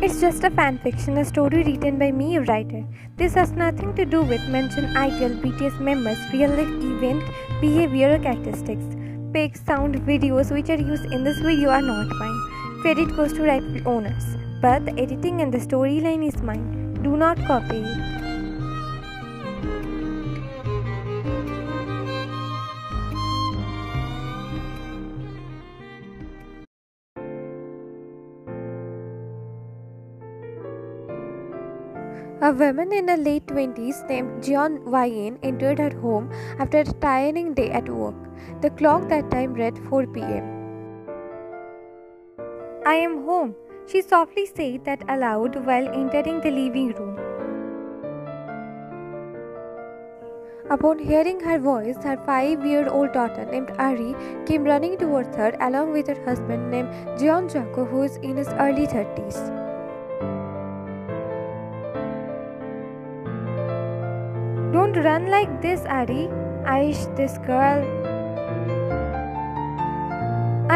It's just a fanfiction, a story written by me, a writer. This has nothing to do with mentioned ideal BTS members, real life event, behavior or characteristics. Pics, sound, videos which are used in this video are not mine. Credit goes to rightful owners. But the editing and the storyline is mine. Do not copy it. A woman in her late 20s named Jeon entered her home after a tiring day at work. The clock that time read 4 p.m. "I am home," she softly said that aloud while entering the living room. Upon hearing her voice, her 5-year-old daughter named Ari came running towards her along with her husband named Jungkook, who is in his early 30s. "Don't run like this, Ari," Aish, this girl.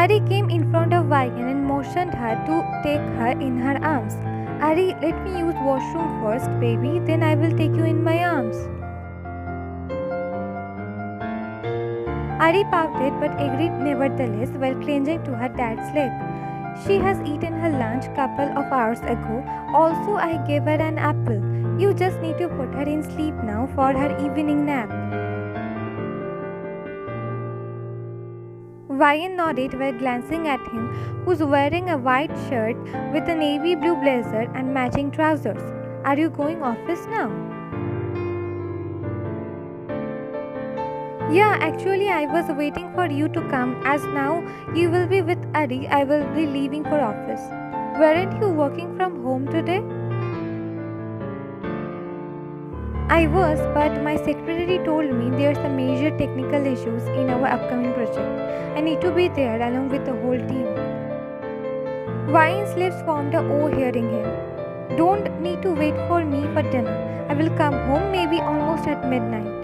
Ari came in front of Waigen and motioned her to take her in her arms. "Ari, let me use washroom first, baby, then I will take you in my arms." Ari pouted but agreed nevertheless while clinging to her dad's leg. "She has eaten her lunch couple of hours ago. Also, I gave her an apple. You just need to put her in sleep now for her evening nap." Waigen nodded while glancing at him, who's wearing a white shirt with a navy blue blazer and matching trousers. "Are you going office now?" "Yeah, actually I was waiting for you to come, as now you will be with Ari. I will be leaving for office." "Weren't you working from home today?" "I was, but my secretary told me there's a major technical issues in our upcoming project. I need to be there along with the whole team." Waigen's lips formed a O hearing him. "Don't need to wait for me for dinner. I will come home maybe almost at midnight."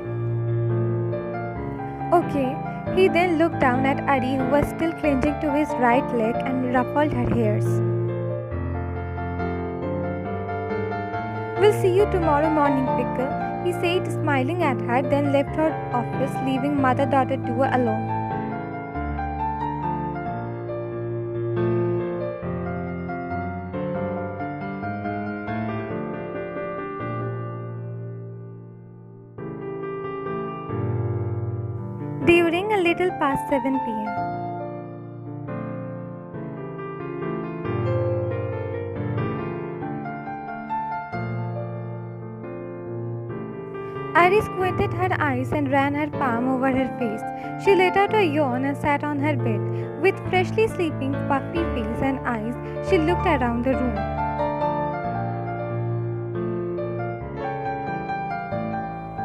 "Okay." He then looked down at Ari, who was still clinging to his right leg, and ruffled her hairs. "We'll see you tomorrow morning, Pickle," he said, smiling at her, then left her office, leaving mother-daughter duo alone. During a little past 7 p.m. Ari squinted her eyes and ran her palm over her face. She let out a yawn and sat on her bed. With freshly sleeping, puffy face and eyes, she looked around the room.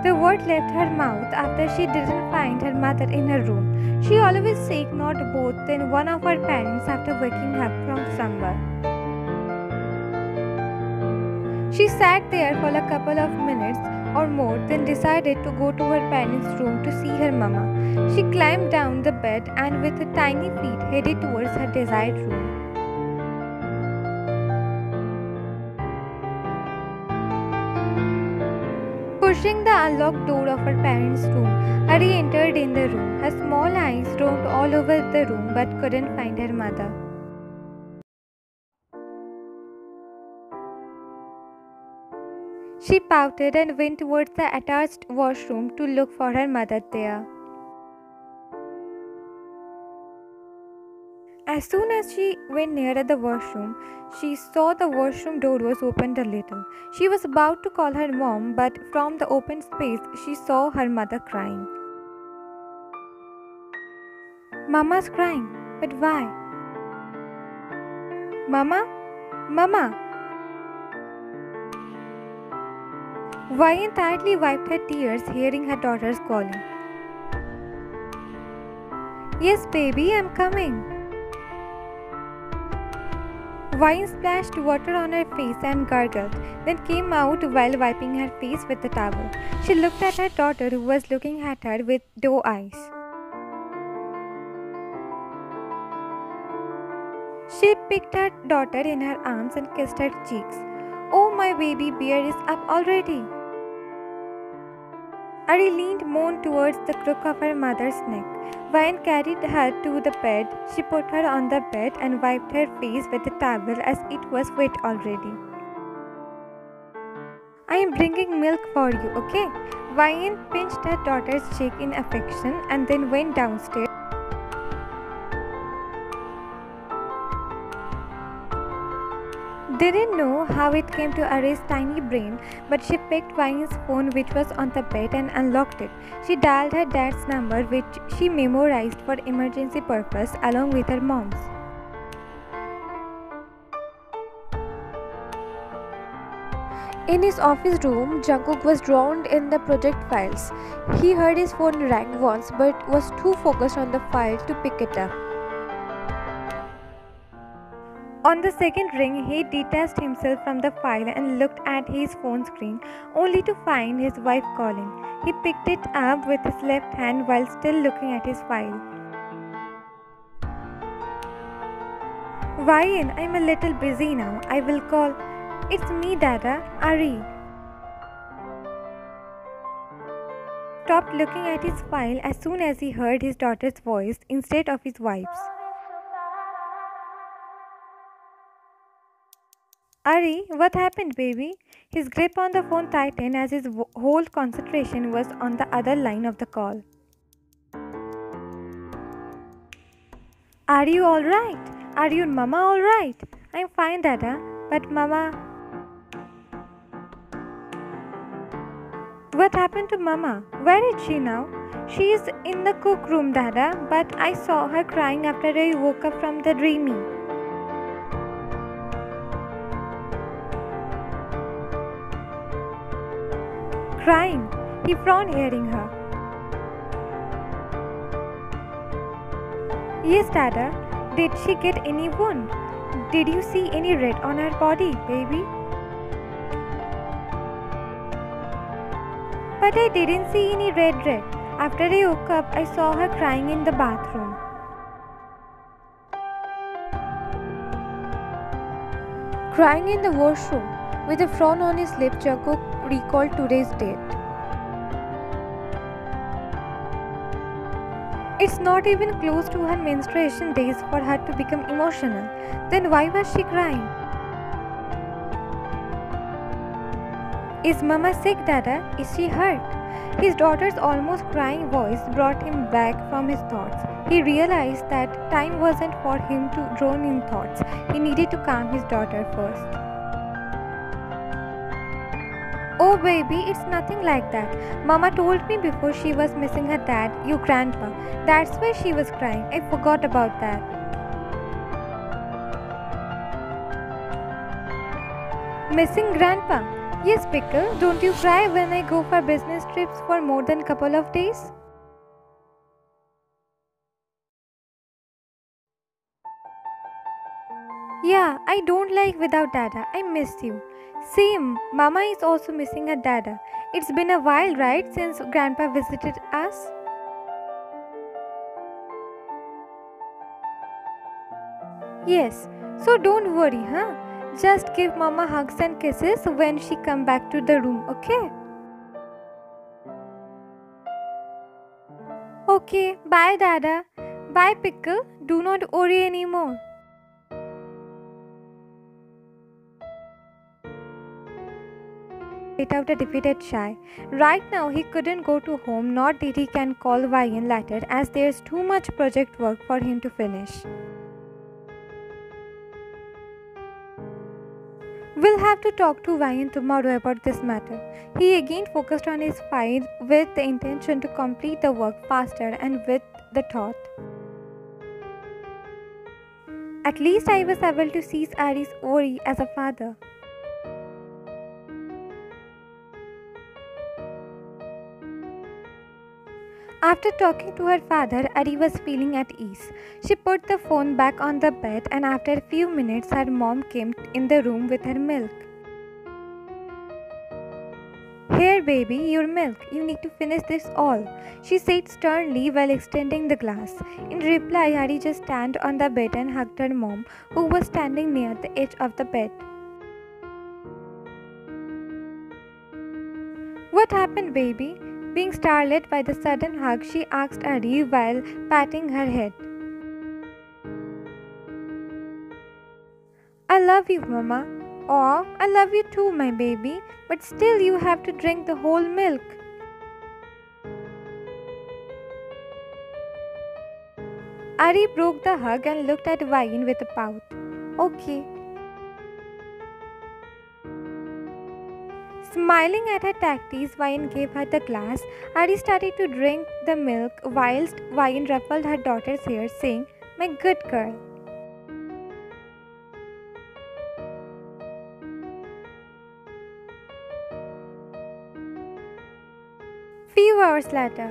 The word left her mouth after she didn't find her mother in her room. She always said not both than one of her parents after waking up from somewhere. She sat there for a couple of minutes or more, then decided to go to her parents' room to see her mama. She climbed down the bed and with her tiny feet headed towards her desired room. Pushing the unlocked door of her parents' room, Ari entered in the room. Her small eyes roamed all over the room but couldn't find her mother. She pouted and went towards the attached washroom to look for her mother there. As soon as she went nearer the washroom, she saw the washroom door was opened a little. She was about to call her mom, but from the open space, she saw her mother crying. "Mama's crying, but why?" "Mama? Mama?" Waigen tightly wiped her tears, hearing her daughter's calling. "Yes, baby, I'm coming." Waigen splashed water on her face and gargled, then came out while wiping her face with the towel. She looked at her daughter, who was looking at her with doe eyes. She picked her daughter in her arms and kissed her cheeks. "Oh, my baby bear is up already." Ari leaned more towards the crook of her mother's neck. Vine carried her to the bed. She put her on the bed and wiped her face with a towel as it was wet already. "I am bringing milk for you, okay?" Vine pinched her daughter's cheek in affection and then went downstairs. Didn't know how it came to Ari's tiny brain, but she picked Vine's phone, which was on the bed, and unlocked it. She dialed her dad's number, which she memorized for emergency purpose, along with her mom's. In his office room, Jungkook was drowned in the project files. He heard his phone ring once, but was too focused on the file to pick it up. On the second ring, he detached himself from the file and looked at his phone screen, only to find his wife calling. He picked it up with his left hand while still looking at his file. "Vian, I'm a little busy now. I will call." "It's me, Dada, Ari." Stopped looking at his file as soon as he heard his daughter's voice instead of his wife's. "Ari, what happened, baby?" His grip on the phone tightened as his whole concentration was on the other line of the call. "Are you alright? Are your mama alright?" "I'm fine, Dada, but mama..." "What happened to mama? Where is she now?" "She is in the cook room, Dada, but I saw her crying after I woke up from the dreaming." "Crying?" He frowned, hearing her. "Yes, Dada. Did she get any wound? Did you see any red on her body, baby?" "But I didn't see any red. After I woke up, I saw her crying in the bathroom." Crying in the washroom. With a frown on his lip, Jungkook recalled today's date. It's not even close to her menstruation days for her to become emotional. Then why was she crying? "Is Mama sick, Dada? Is she hurt?" His daughter's almost crying voice brought him back from his thoughts. He realized that time wasn't for him to drown in thoughts. He needed to calm his daughter first. "Oh, baby, it's nothing like that. Mama told me before she was missing her dad, your grandpa. That's why she was crying. I forgot about that." "Missing grandpa?" "Yes, Pickle. Don't you cry when I go for business trips for more than a couple of days?" "Yeah, I don't like without Dada. I miss you." "Same. Mama is also missing her Dada. It's been a while, right, since Grandpa visited us?" "Yes. So don't worry, huh? Just give Mama hugs and kisses when she come back to the room, okay?" "Okay. Bye, Dada. Bye, Pickle. Do not worry anymore." Let out a defeated sigh. Right now he couldn't go to home, nor did he can call Vian later, as there's too much project work for him to finish. We'll have to talk to Vian tomorrow about this matter. He again focused on his file with the intention to complete the work faster and with the thought, "At least I was able to cease Ari's worry as a father." After talking to her father, Ari was feeling at ease. She put the phone back on the bed, and after a few minutes her mom came in the room with her milk. "Here, baby, your milk. You need to finish this all, she said sternly while extending the glass. In reply, Ari just stand on the bed and hugged her mom, who was standing near the edge of the bed. What happened, baby? Being startled by the sudden hug, she asked Ari while patting her head. I love you, Mama. Oh, I love you too, my baby. But still you have to drink the whole milk. Ari broke the hug and looked at Vine with a pout. Okay. Smiling at her tactics, Vine gave her the glass. Ari started to drink the milk whilst Vine ruffled her daughter's hair, saying, My good girl. Few hours later.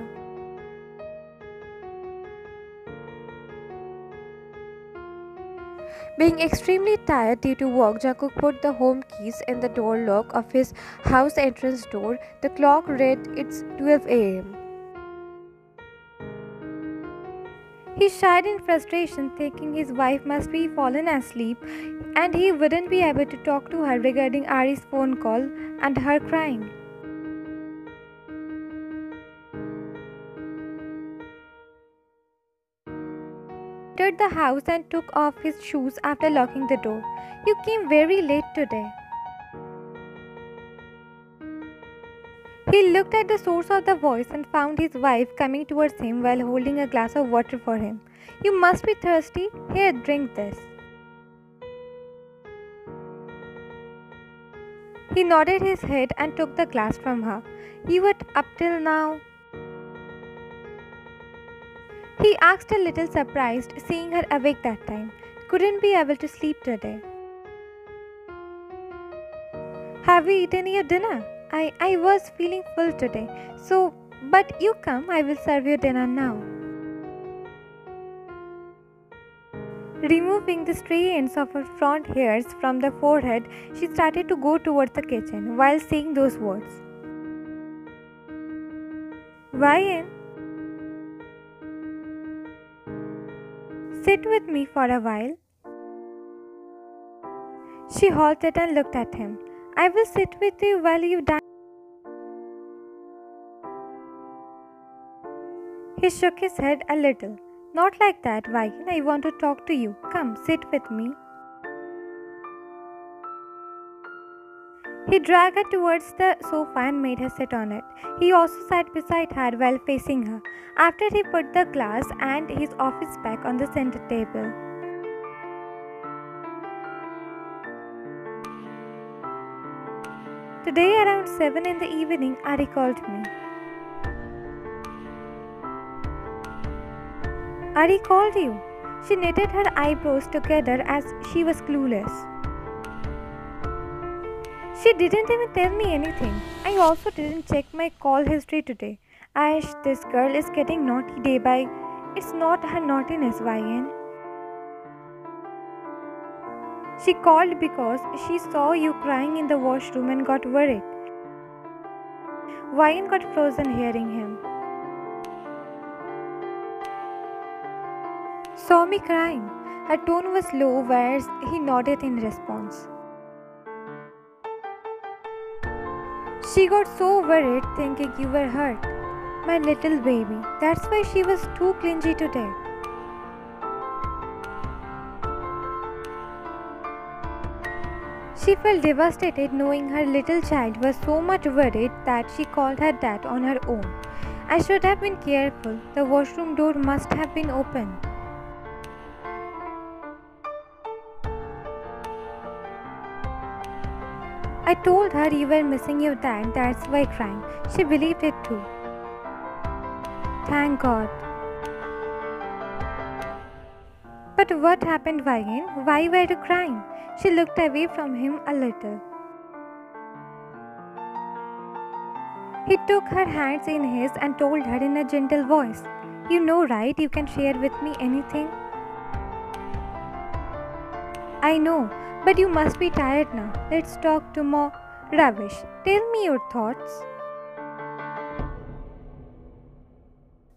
Being extremely tired due to work, Jungkook put the home keys in the door lock of his house entrance door. The clock read it's 12 a.m. He sighed in frustration, thinking his wife must be fallen asleep and he wouldn't be able to talk to her regarding Ari's phone call and her crying. Entered the house and took off his shoes after locking the door. You came very late today. He looked at the source of the voice and found his wife coming towards him while holding a glass of water for him. You must be thirsty. Here, drink this. He nodded his head and took the glass from her. You were up till now? He asked, a little surprised, seeing her awake that time. Couldn't be able to sleep today. Have you eaten your dinner? I was feeling full today. So, but you come, I will serve your dinner now. Removing the stray ends of her front hairs from the forehead, she started to go towards the kitchen while saying those words. Ryan, sit with me for a while. She halted and looked at him. I will sit with you while you dine. He shook his head a little. Not like that, Ryan. I want to talk to you. Come, sit with me. He dragged her towards the sofa and made her sit on it. He also sat beside her while facing her. After he put the glass and his office bag on the center table. Today around 7 in the evening, Ari called me. Ari called you. She knitted her eyebrows together as she was clueless. She didn't even tell me anything. I also didn't check my call history today. Ash, this girl is getting naughty day by... It's not her naughtiness, Ryan. She called because she saw you crying in the washroom and got worried. Ryan got frozen hearing him. Saw me crying. Her tone was low whereas he nodded in response. She got so worried thinking you were hurt. My little baby. That's why she was too clingy today. She felt devastated knowing her little child was so much worried that she called her dad on her own. I should have been careful. The washroom door must have been open. I told her you were missing your dad, that's why crying. She believed it too. Thank God. But what happened, Ryan? Why were you crying? She looked away from him a little. He took her hands in his and told her in a gentle voice, You know, right? You can share with me anything. I know, but you must be tired now. Let's talk tomorrow. Ravish, tell me your thoughts.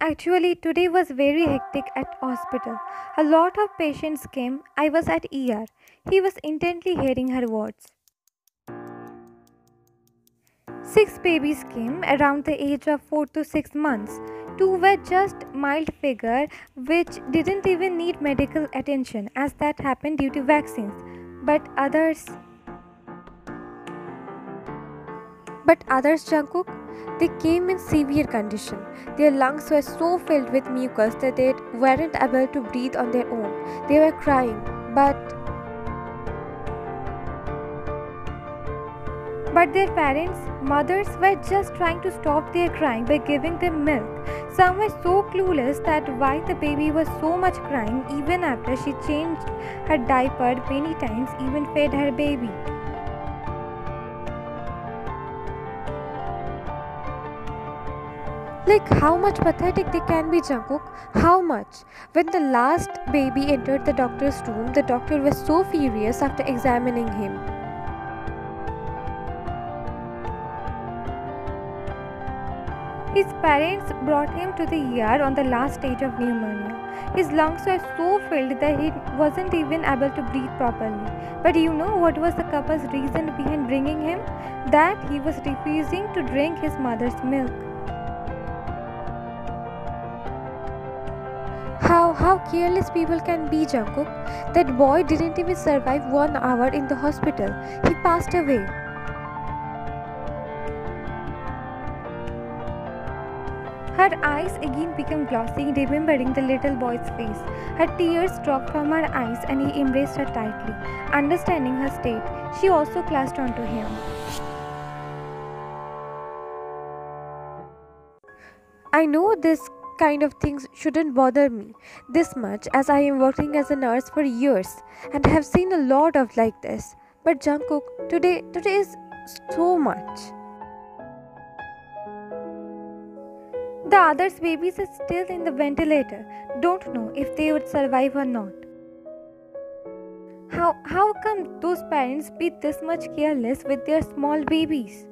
Actually, today was very hectic at hospital. A lot of patients came. I was at ER. He was intently hearing her words. 6 babies came around the age of 4 to 6 months. Two were just mild figure which didn't even need medical attention as that happened due to vaccines. But others But others, Jungkook, they came in severe condition. Their lungs were so filled with mucus that they weren't able to breathe on their own. They were crying, but their parents, mothers, were just trying to stop their crying by giving them milk. Some were so clueless that why the baby was so much crying even after she changed her diaper many times, even fed her baby. Like how much pathetic they can be, Jungkook? How much? When the last baby entered the doctor's room, the doctor was so furious after examining him. His parents brought him to the ER on the last stage of pneumonia. His lungs were so filled that he wasn't even able to breathe properly. But you know what was the couple's reason behind bringing him? That he was refusing to drink his mother's milk. How careless people can be, Jungkook. That boy didn't even survive 1 hour in the hospital. He passed away. Her eyes again became glossy, remembering the little boy's face. Her tears dropped from her eyes and he embraced her tightly. Understanding her state, she also clutched onto him. I know this kind of things shouldn't bother me this much as I am working as a nurse for years and have seen a lot of like this. But Jungkook, today is so much. The others' babies are still in the ventilator. Don't know if they would survive or not. How come those parents be this much careless with their small babies?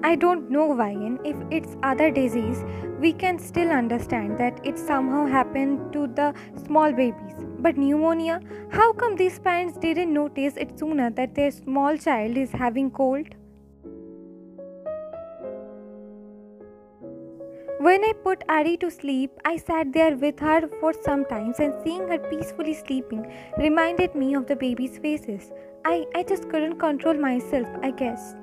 I don't know, Ryan. If it's other disease, we can still understand that it somehow happened to the small babies. But pneumonia, how come these parents didn't notice it sooner that their small child is having cold? When I put Ari to sleep, I sat there with her for some time and seeing her peacefully sleeping reminded me of the babies' faces. I just couldn't control myself, I guess.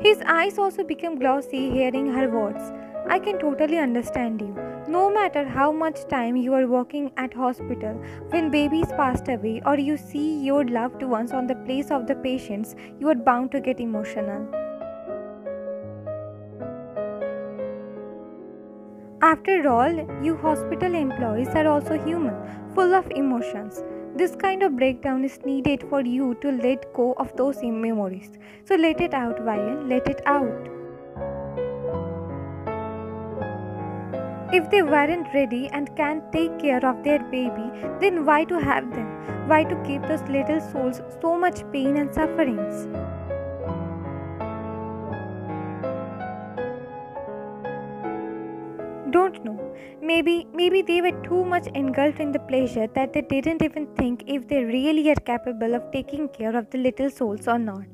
His eyes also became glossy hearing her words. I can totally understand you. No matter how much time you are working at hospital, when babies passed away or you see your loved ones on the place of the patients, you are bound to get emotional. After all, you hospital employees are also human, full of emotions. This kind of breakdown is needed for you to let go of those memories. So let it out, Ryan, let it out. If they weren't ready and can't take care of their baby, then why to have them? Why to give those little souls so much pain and sufferings? Don't know. Maybe they were too much engulfed in the pleasure that they didn't even think if they really are capable of taking care of the little souls or not.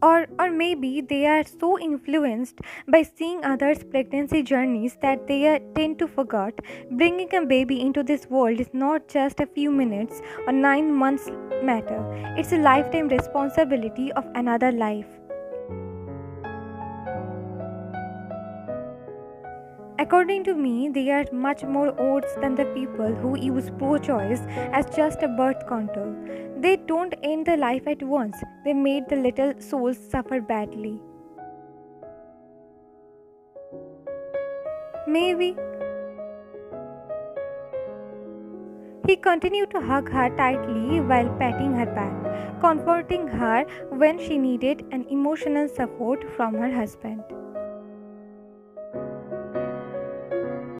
Or maybe they are so influenced by seeing others' pregnancy journeys that they tend to forget bringing a baby into this world is not just a few minutes or 9 months matter. It's a lifetime responsibility of another life. According to me, they are much more odds than the people who use pro-choice as just a birth control. They don't end the life at once. They made the little souls suffer badly. Maybe. He continued to hug her tightly while patting her back, comforting her when she needed an emotional support from her husband.